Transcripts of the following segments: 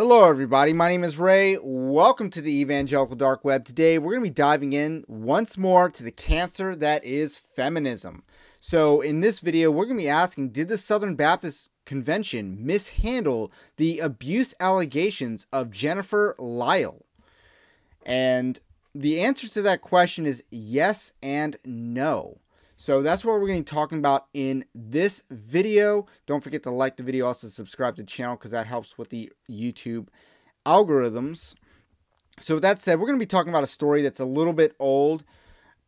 Hello everybody, my name is Ray. Welcome to the Evangelical Dark Web. Today we're going to be diving in once more to the cancer that is feminism. So in this video we're going to be asking, did the Southern Baptist Convention mishandle the abuse allegations of Jennifer Lyle? And the answer to that question is yes and no. So that's what we're going to be talking about in this video. Don't forget to like the video, also subscribe to the channel because that helps with the YouTube algorithms. So with that said, we're going to be talking about a story that's a little bit old,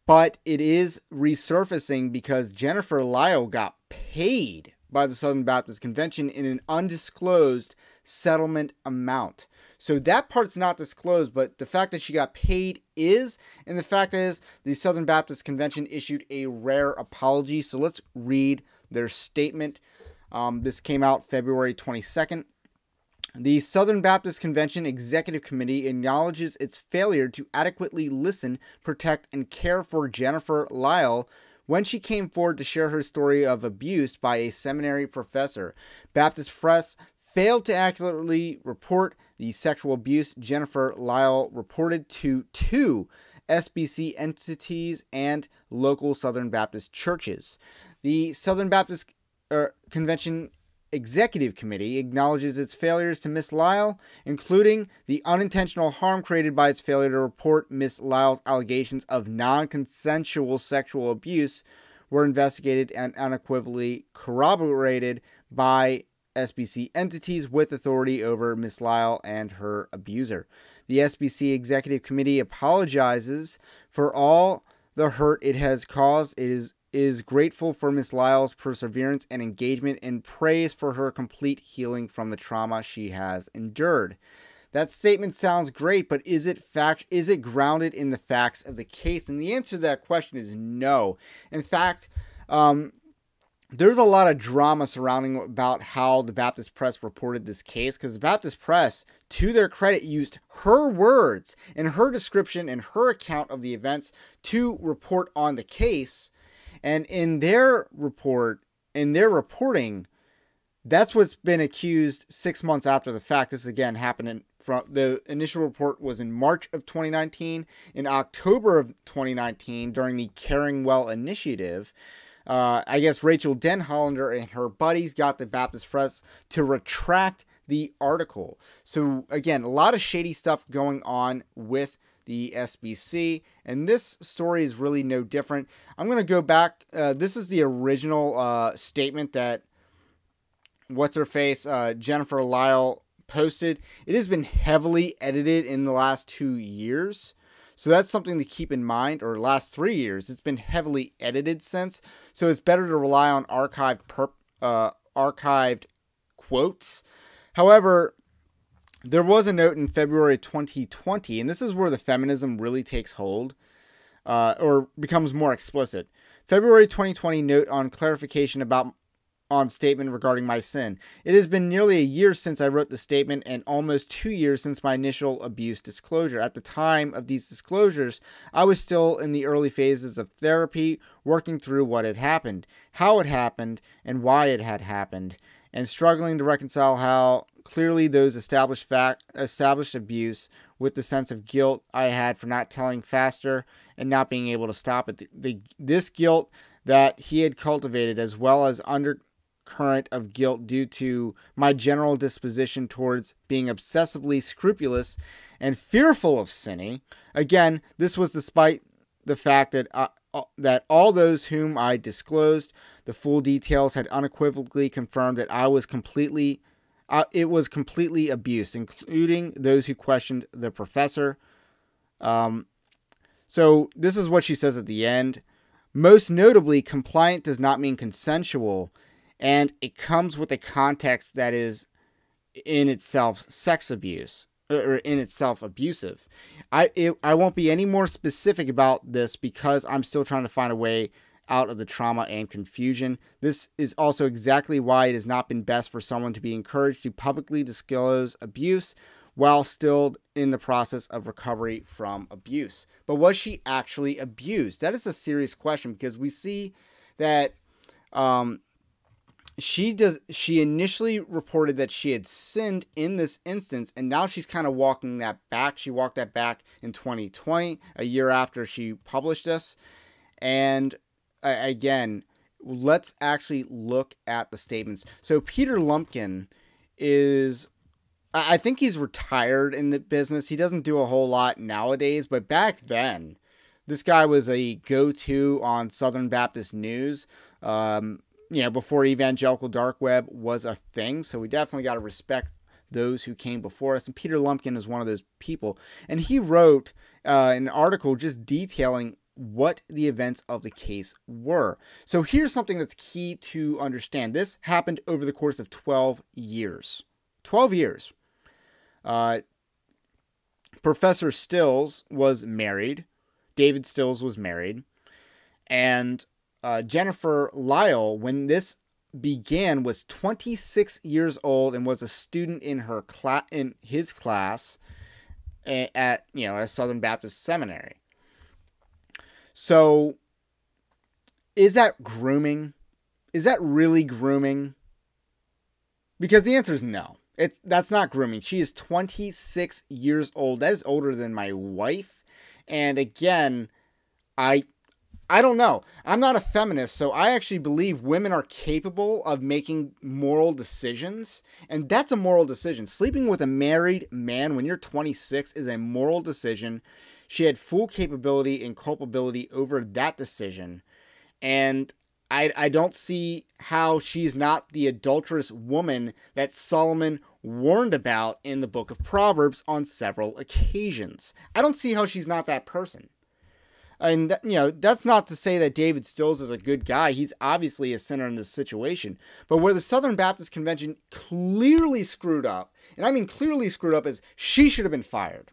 but it is resurfacing because Jennifer Lyle got paid by the Southern Baptist Convention in an undisclosed settlement amount. So that part's not disclosed, but the fact that she got paid is, and the fact is the Southern Baptist Convention issued a rare apology. So let's read their statement. This came out February 22nd. The Southern Baptist Convention Executive Committee acknowledges its failure to adequately listen, protect, and care for Jennifer Lyle when she came forward to share her story of abuse by a seminary professor. Baptist Press failed to accurately report the sexual abuse Jennifer Lyle reported to two SBC entities and local Southern Baptist churches. The Southern Baptist Convention Executive Committee acknowledges its failures to Miss Lyle, including the unintentional harm created by its failure to report Miss Lyle's allegations of non-consensual sexual abuse were investigated and unequivocally corroborated by SBC entities with authority over Miss Lyle and her abuser. The SBC Executive Committee apologizes for all the hurt it has caused. It is grateful for Miss Lyle's perseverance and engagement and prays for her complete healing from the trauma she has endured. That statement sounds great, but is it grounded in the facts of the case? And the answer to that question is no. In fact, there's a lot of drama surrounding about how the Baptist Press reported this case, because the Baptist Press, to their credit, used her words and her description and her account of the events to report on the case. And in their reporting, that's what's been accused 6 months after the fact. This again happened the initial report was in March of 2019. In October of 2019, during the Caring Well initiative, I guess Rachel Denhollander and her buddies got the Baptist Press to retract the article. So again, a lot of shady stuff going on with the SBC, and this story is really no different. I'm going to go back. This is the original statement that what's-her-face Jennifer Lyle posted. It has been heavily edited in the last 2 years. So that's something to keep in mind, or last 3 years. It's been heavily edited since. So it's better to rely on archived quotes. However, there was a note in February 2020, and this is where the feminism really takes hold, or becomes more explicit. February 2020 note on clarification on statement regarding my sin. It has been nearly a year since I wrote the statement and almost 2 years since my initial abuse disclosure. At the time of these disclosures, I was still in the early phases of therapy, working through what had happened, how it happened, and why it had happened, and struggling to reconcile how clearly those established abuse with the sense of guilt I had for not telling faster and not being able to stop it. This guilt that he had cultivated, as well as undercurrent of guilt due to my general disposition towards being obsessively scrupulous and fearful of sinning. Again, this was despite the fact that that all those whom I disclosed the full details had unequivocally confirmed that it was completely abuse, including those who questioned the professor. So this is what she says at the end. Most notably, compliant does not mean consensual, and it comes with a context that is in itself sex abuse, or in itself abusive. I won't be any more specific about this because I'm still trying to find a way out of the trauma and confusion. This is also exactly why it has not been best for someone to be encouraged to publicly disclose abuse while still in the process of recovery from abuse. But was she actually abused? That is a serious question, because we see that she initially reported that she had sinned in this instance, and now she's kind of walking that back. She walked that back in 2020, a year after she published this. And again, let's actually look at the statements. So Peter Lumpkin is, I think he's retired in the business. He doesn't do a whole lot nowadays, but back then, this guy was a go-to on Southern Baptist News, before Evangelical Dark Web was a thing. So we definitely got to respect those who came before us. And Peter Lumpkin is one of those people. And he wrote an article just detailing what the events of the case were. So here's something that's key to understand. This happened over the course of 12 years. 12 years. Professor Stills was married. David Stills was married. And Jennifer Lyle, when this began, was 26 years old and was a student in his class at a Southern Baptist seminary. So, is that grooming? Is that really grooming? Because the answer is no. That's not grooming. She is 26 years old. That is older than my wife. And again, I don't know. I'm not a feminist, so I actually believe women are capable of making moral decisions, and that's a moral decision. Sleeping with a married man when you're 26 is a moral decision. She had full capability and culpability over that decision, and I don't see how she's not the adulterous woman that Solomon warned about in the book of Proverbs on several occasions. I don't see how she's not that person. And, that's not to say that David Stills is a good guy. He's obviously a sinner in this situation. But where the Southern Baptist Convention clearly screwed up, and I mean clearly screwed up, is she should have been fired.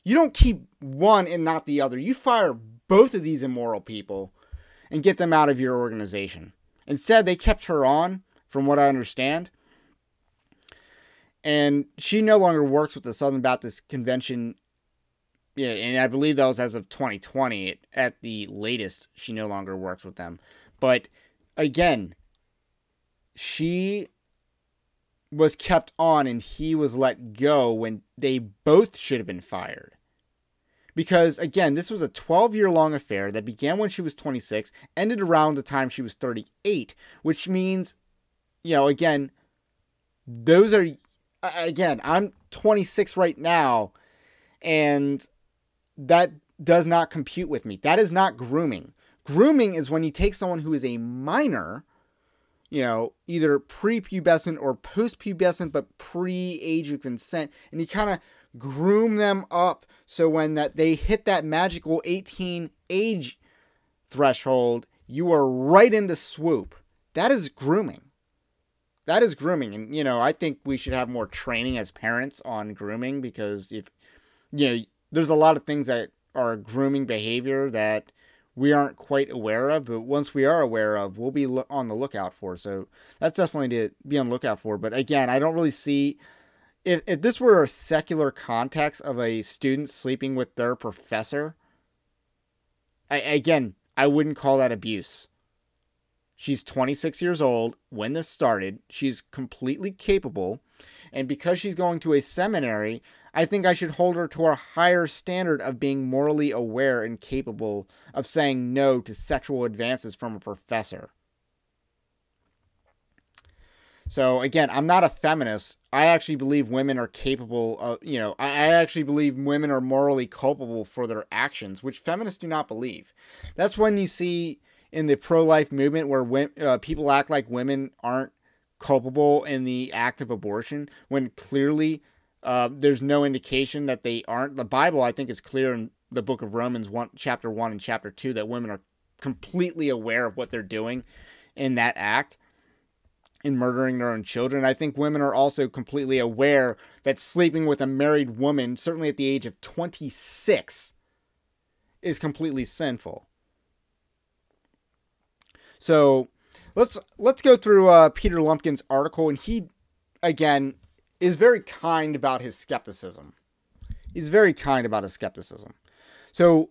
You don't keep one and not the other. You fire both of these immoral people and get them out of your organization. Instead, they kept her on, from what I understand. And she no longer works with the Southern Baptist Convention. Yeah, and I believe that was as of 2020. At the latest, she no longer works with them. But again, she was kept on and he was let go when they both should have been fired. Because, again, this was a 12-year-long affair that began when she was 26, ended around the time she was 38, which means, again, those are, again, I'm 26 right now, and that does not compute with me. That is not grooming. Grooming is when you take someone who is a minor, either prepubescent or postpubescent, but pre-age of consent, and you kind of groom them up so when they hit that magical 18 age threshold, you are right in the swoop. That is grooming. That is grooming. And, I think we should have more training as parents on grooming, because there's a lot of things that are grooming behavior that we aren't quite aware of, but once we are aware of, we'll be on the lookout for. So that's definitely to be on the lookout for. But again, I don't really see, if this were a secular context of a student sleeping with their professor, I wouldn't call that abuse. She's 26 years old when this started. She's completely capable. And because she's going to a seminary, I think I should hold her to a higher standard of being morally aware and capable of saying no to sexual advances from a professor. So again, I'm not a feminist. I actually believe women are capable of, I actually believe women are morally culpable for their actions, which feminists do not believe. That's when you see in the pro-life movement where people act like women aren't culpable in the act of abortion, when clearly there's no indication that they aren't. The Bible, I think, is clear in the book of Romans, chapter 1 and chapter 2, that women are completely aware of what they're doing in that act, in murdering their own children. I think women are also completely aware that sleeping with a married woman, certainly at the age of 26, is completely sinful. So let's go through Peter Lumpkin's article, and he, again, is very kind about his skepticism. He's very kind about his skepticism. So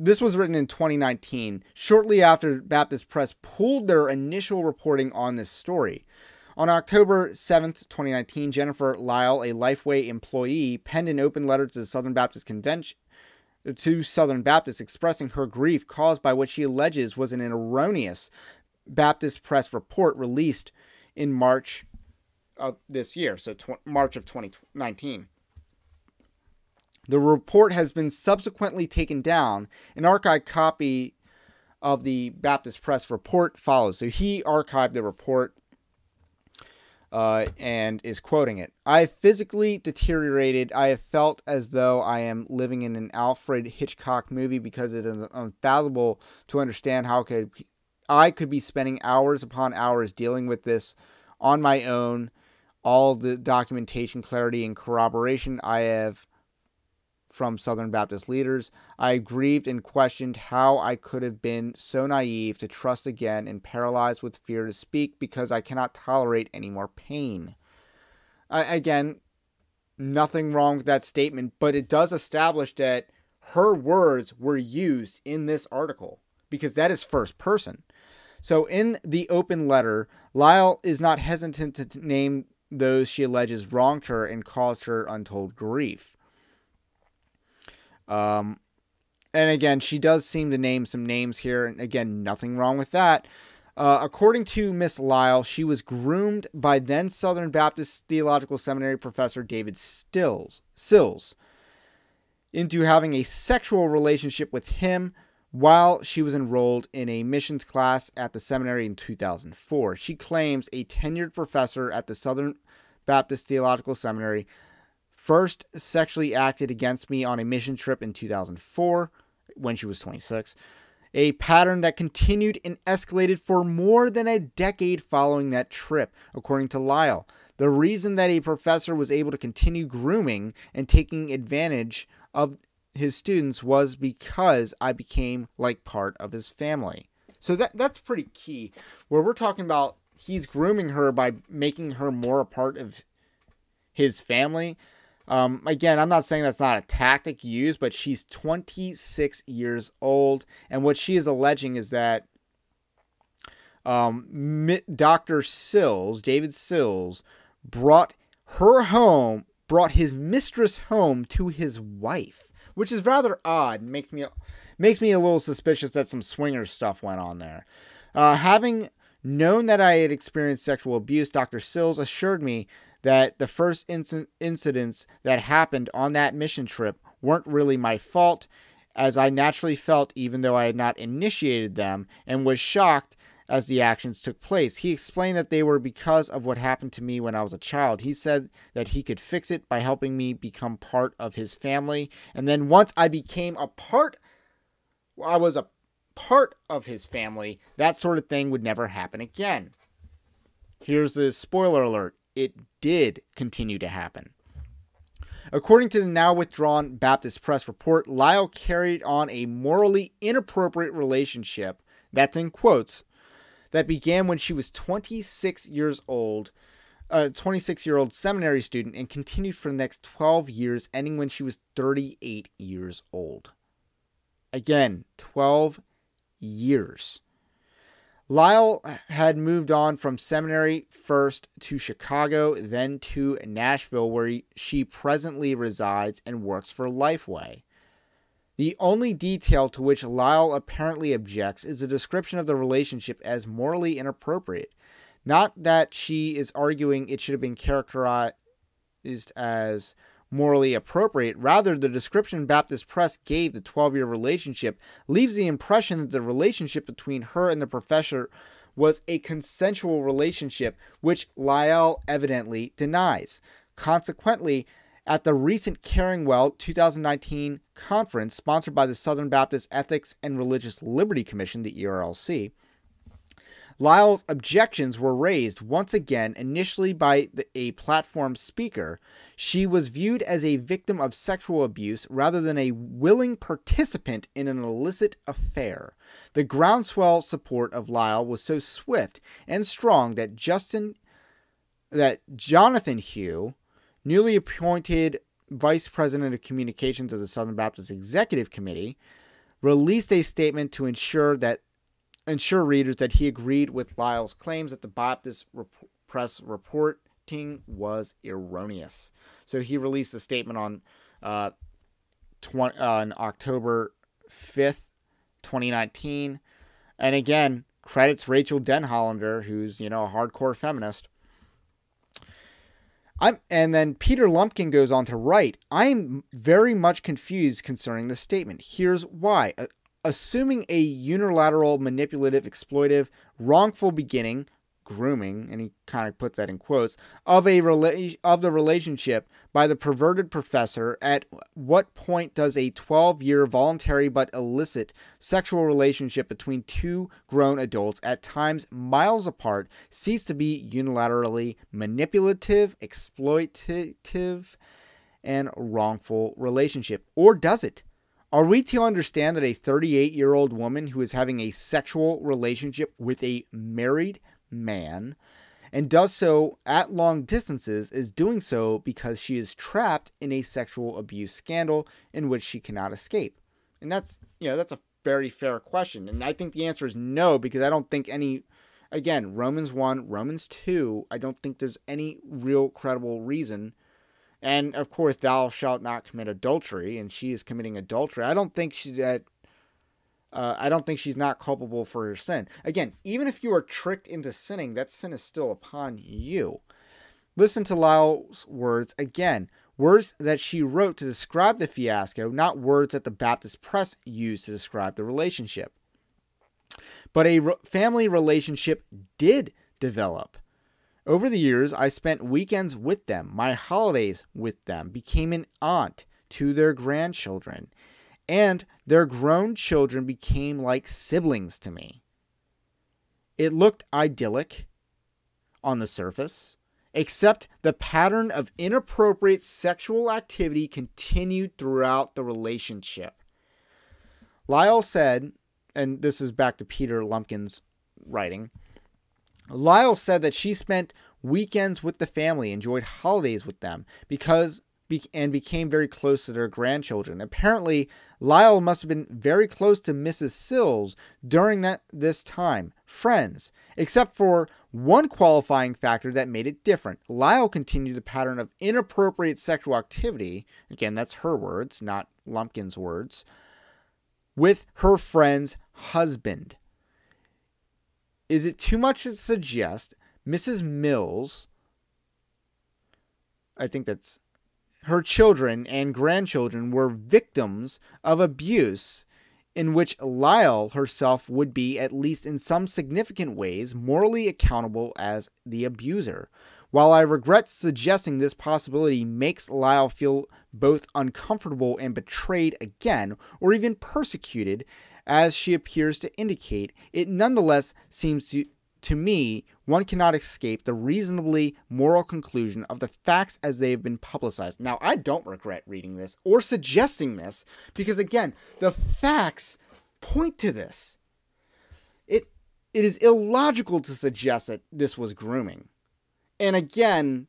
This was written in 2019, shortly after Baptist Press pulled their initial reporting on this story. On October 7th, 2019, Jennifer Lyle, a Lifeway employee, penned an open letter to the Southern Baptist Convention to Southern Baptists expressing her grief caused by what she alleges was an erroneous Baptist Press report released in March of this year, so March of 2019. The report has been subsequently taken down. An archived copy of the Baptist Press report follows. So he archived the report and is quoting it. I have physically deteriorated. I have felt as though I am living in an Alfred Hitchcock movie because it is unfathomable to understand how I could be spending hours upon hours dealing with this on my own. All the documentation, clarity, and corroboration I have from Southern Baptist leaders. I grieved and questioned how I could have been so naive to trust again and paralyzed with fear to speak because I cannot tolerate any more pain. Again, nothing wrong with that statement, but it does establish that her words were used in this article because that is first person. So in the open letter, Lyle is not hesitant to name those she alleges wronged her and caused her untold grief. And again, she does seem to name some names here. And again, nothing wrong with that. According to Miss Lyle, she was groomed by then Southern Baptist Theological Seminary professor David Sills into having a sexual relationship with him while she was enrolled in a missions class at the seminary in 2004. She claims a tenured professor at the Southern Baptist Theological Seminary first sexually acted against me on a mission trip in 2004 when she was 26, a pattern that continued and escalated for more than a decade following that trip, according to Lyle. The reason that a professor was able to continue grooming and taking advantage of his students was because I became like part of his family. So that's pretty key, where we're talking about he's grooming her by making her more a part of his family. Again, I'm not saying that's not a tactic used, but she's 26 years old. And what she is alleging is that Dr. Sills, David Sills, brought his mistress home to his wife, which is rather odd. Makes me a little suspicious that some swinger stuff went on there. Having known that I had experienced sexual abuse, Dr. Sills assured me that the first incidents that happened on that mission trip weren't really my fault, as I naturally felt even though I had not initiated them, and was shocked as the actions took place. He explained that they were because of what happened to me when I was a child. He said that he could fix it by helping me become part of his family, and then once I was a part of his family, that sort of thing would never happen again. Here's the spoiler alert. It did continue to happen. According to the now withdrawn Baptist Press report, Lyle carried on a morally inappropriate relationship, that's in quotes, that began when she was 26 years old, a 26-year-old seminary student, and continued for the next 12 years, ending when she was 38 years old. Again, 12 years. Lyle had moved on from seminary first to Chicago, then to Nashville, where she presently resides and works for Lifeway. The only detail to which Lyle apparently objects is a description of the relationship as morally inappropriate. Not that she is arguing it should have been characterized as morally appropriate. Rather, the description Baptist Press gave the 12-year relationship leaves the impression that the relationship between her and the professor was a consensual relationship, which Lyle evidently denies. Consequently, at the recent Caring Well 2019 conference sponsored by the Southern Baptist Ethics and Religious Liberty Commission, the ERLC, Lyle's objections were raised once again, initially by a platform speaker. She was viewed as a victim of sexual abuse rather than a willing participant in an illicit affair. The groundswell support of Lyle was so swift and strong that Jonathan Hugh, newly appointed Vice President of Communications of the Southern Baptist Executive Committee, released a statement to ensure readers that he agreed with Lyle's claims that the Baptist press reporting was erroneous. So he released a statement on October 5th, 2019. And again, credits Rachel Denhollander, who's, a hardcore feminist. And then Peter Lumpkin goes on to write, I'm very much confused concerning this statement. Here's why. Assuming a unilateral, manipulative, exploitive, wrongful beginning, grooming, and he kind of puts that in quotes, of the relationship by the perverted professor, at what point does a 12-year voluntary but illicit sexual relationship between two grown adults, at times miles apart, cease to be unilaterally manipulative, exploitative, and wrongful relationship? Or does it? Are we to understand that a 38-year-old woman who is having a sexual relationship with a married man and does so at long distances is doing so because she is trapped in a sexual abuse scandal in which she cannot escape? And that's a very fair question. And I think the answer is no, because I don't think again, Romans 1, Romans 2, I don't think there's any real credible reason. And of course, thou shalt not commit adultery, and she is committing adultery. I don't think she's not culpable for her sin. Again, even if you are tricked into sinning, that sin is still upon you. Listen to Lyle's words again. Words that she wrote to describe the fiasco, not words that the Baptist press used to describe the relationship. But a family relationship did develop. Over the years, I spent weekends with them, my holidays with them, became an aunt to their grandchildren, and their grown children became like siblings to me. It looked idyllic on the surface, except the pattern of inappropriate sexual activity continued throughout the relationship. Lyle said, and this is back to Peter Lumpkin's writing, Lyle said that she spent weekends with the family, enjoyed holidays with them, and became very close to their grandchildren. Apparently, Lyle must have been very close to Mrs. Sills during this time. Friends, except for one qualifying factor that made it different. Lyle continued the pattern of inappropriate sexual activity, again, that's her words, not Lumpkin's words, with her friend's husband. Is it too much to suggest Mrs. Mills, I think that's her children and grandchildren, were victims of abuse in which Lyle herself would be, at least in some significant ways, morally accountable as the abuser? While I regret suggesting this possibility makes Lyle feel both uncomfortable and betrayed again, or even persecuted, as she appears to indicate, it nonetheless seems to me one cannot escape the reasonably moral conclusion of the facts as they have been publicized. Now, I don't regret reading this or suggesting this, because again, the facts point to this. It is illogical to suggest that this was grooming. And again,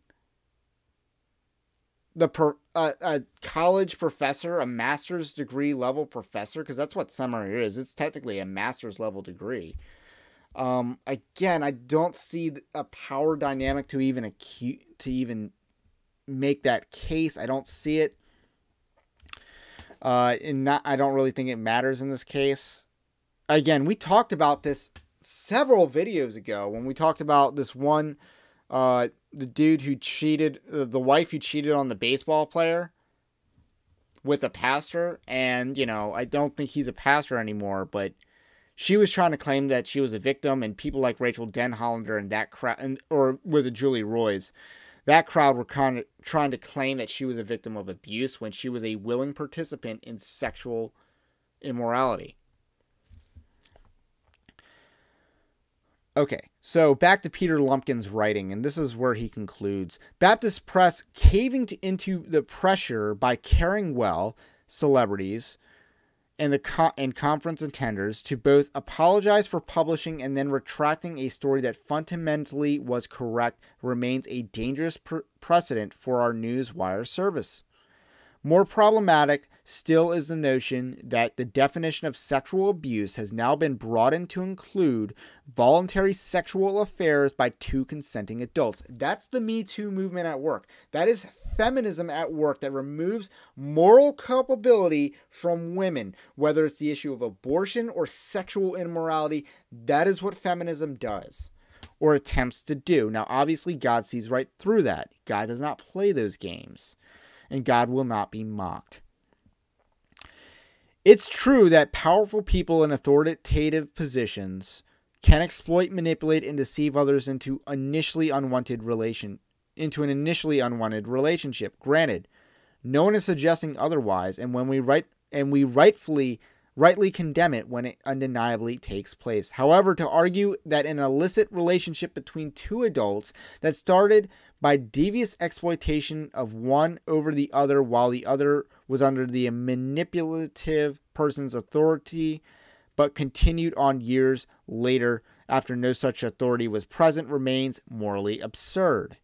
a college professor, a master's degree level professor, because that's what seminary is. It's technically a master's level degree. Again, I don't see a power dynamic to even make that case. I don't see it. I don't really think it matters in this case. Again, we talked about this several videos ago when we talked about this one. The dude who cheated, the wife who cheated on the baseball player with a pastor. And, I don't think he's a pastor anymore, but she was trying to claim that she was a victim, and people like Rachel Denhollander and that crowd, or was it Julie Roy's? That crowd were kind of trying to claim that she was a victim of abuse when she was a willing participant in sexual immorality. Okay, so back to Peter Lumpkin's writing, and this is where he concludes. Baptist press caving into the pressure by caring well celebrities and conference attenders to both apologize for publishing and then retracting a story that fundamentally was correct remains a dangerous precedent for our news wire service. More problematic still is the notion that the definition of sexual abuse has now been broadened to include voluntary sexual affairs by two consenting adults. That's the Me Too movement at work. That is feminism at work that removes moral culpability from women, whether it's the issue of abortion or sexual immorality. That is what feminism does, or attempts to do. Now, obviously, God sees right through that. God does not play those games, and God will not be mocked. It's true that powerful people in authoritative positions can exploit, manipulate, and deceive others into an initially unwanted relationship. Granted, no one is suggesting otherwise, and when we rightly condemn it when it undeniably takes place. However, to argue that an illicit relationship between two adults that started by devious exploitation of one over the other while the other was under the manipulative person's authority but continued on years later after no such authority was present remains morally absurd.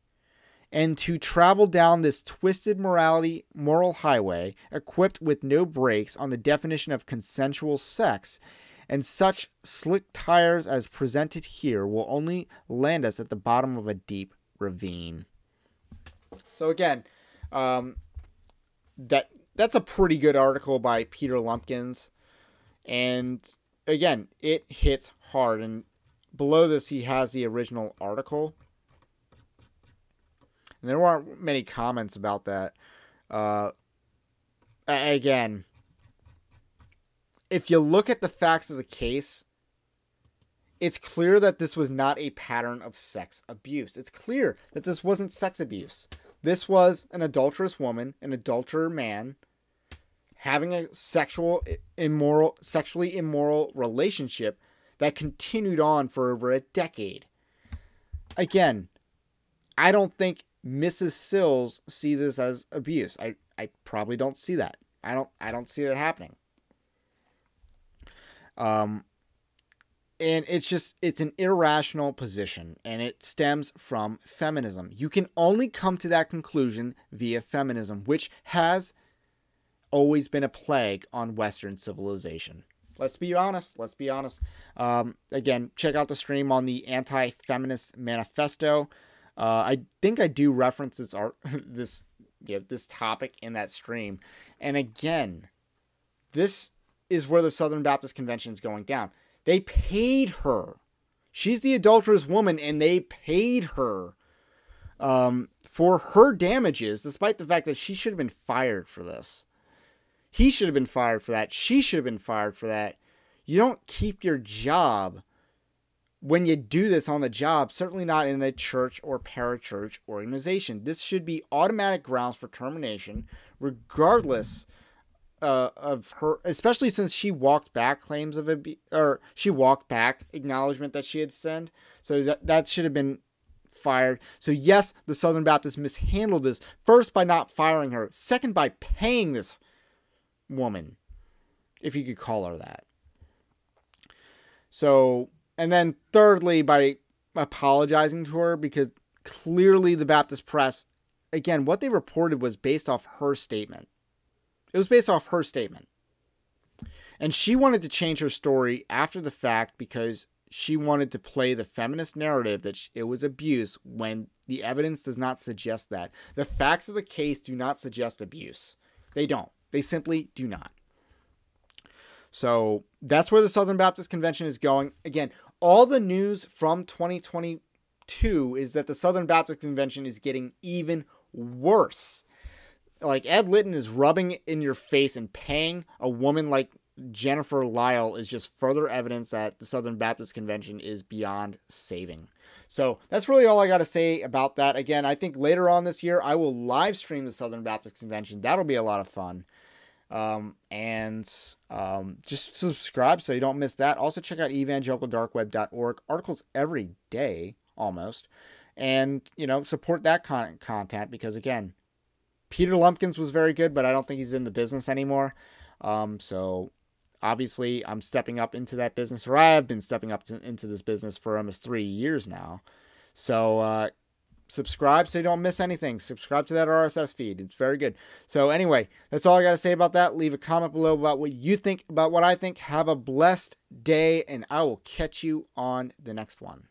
And to travel down this twisted moral highway, equipped with no brakes on the definition of consensual sex, and such slick tires as presented here will only land us at the bottom of a deep ravine. So again, that's a pretty good article by Peter Lumpkins, and again, it hits hard. And below this, he has the original article. And there weren't many comments about that. Again, if you look at the facts of the case, it's clear that this was not a pattern of sex abuse. It's clear that this wasn't sex abuse. This was an adulterous woman, an adulterer man, having a sexually immoral relationship that continued on for over a decade. Again, I don't think Mrs. Sills sees this as abuse. I probably don't see that. I don't see it happening. And it's an irrational position, and it stems from feminism. You can only come to that conclusion via feminism, which has always been a plague on Western civilization. Let's be honest. Again, check out the stream on the Anti-Feminist Manifesto. I think I do reference this topic in that stream. And again, this is where the Southern Baptist Convention is going down. They paid her. She's the adulterous woman, and they paid her for her damages, despite the fact that she should have been fired for this. He should have been fired for that. She should have been fired for that. You don't keep your job when you do this on the job, certainly not in a church or parachurch organization. This should be automatic grounds for termination, regardless of her, especially since she walked back claims of abuse, or she walked back acknowledgement that she had sinned. So that should have been fired. So yes, the Southern Baptists mishandled this, first by not firing her, second by paying this woman, if you could call her that. So, and then thirdly, by apologizing to her, because clearly the Baptist press, again, what they reported was based off her statement. It was based off her statement. And she wanted to change her story after the fact because she wanted to play the feminist narrative that it was abuse when the evidence does not suggest that. The facts of the case do not suggest abuse. They don't. They simply do not. So that's where the Southern Baptist Convention is going. Again, all the news from 2022 is that the Southern Baptist Convention is getting even worse. Like, Ed Litton is rubbing in your face, and paying a woman like Jennifer Lyle is just further evidence that the Southern Baptist Convention is beyond saving. So that's really all I got to say about that. Again, I think later on this year, I will live stream the Southern Baptist Convention. That'll be a lot of fun. Just subscribe so you don't miss that. Also check out evangelicaldarkweb.org. Articles every day, almost. And, support that content because, again, Peter Lumpkins was very good, but I don't think he's in the business anymore. So obviously I'm stepping up into that business, or I have been stepping up into this business for almost 3 years now. So, subscribe so you don't miss anything. Subscribe to that RSS feed. It's very good. So anyway, that's all I got to say about that. Leave a comment below about what you think, about what I think. Have a blessed day, and I will catch you on the next one.